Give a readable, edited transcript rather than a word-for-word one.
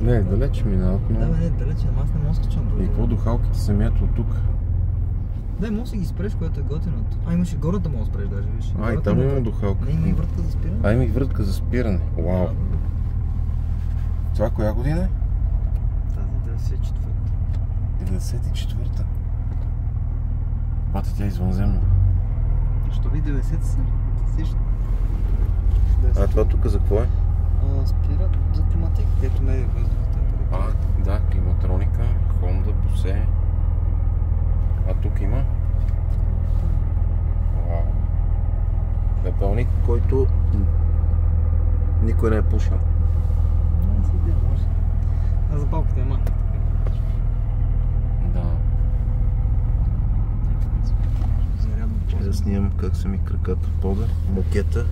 Не, далеч минават, но... Да, не, далеч, ама аз не мога да скачам друго. И какво духалките се мият от тук? Да, може да ги спреш, което е готино. Имаш и гората мога да спреш даже, виж. И там има духалка. Не, има и вратка за спиране. Има и вратка за спиране. Вау. Това коя година е? Тази 94-та. 94-та. Бата, тя е извънземна. Що ви 90 са? А това тук за какво е? Спира за климатик, ето ме е въздухата. Да, климатроника, Honda, Bose. А тук има? Вау. Пепелник, който никой не е пушил. Не си идея, може. А запалката е малка. Да. Зарядно. Да снимам как са ми краката в пода, мукета.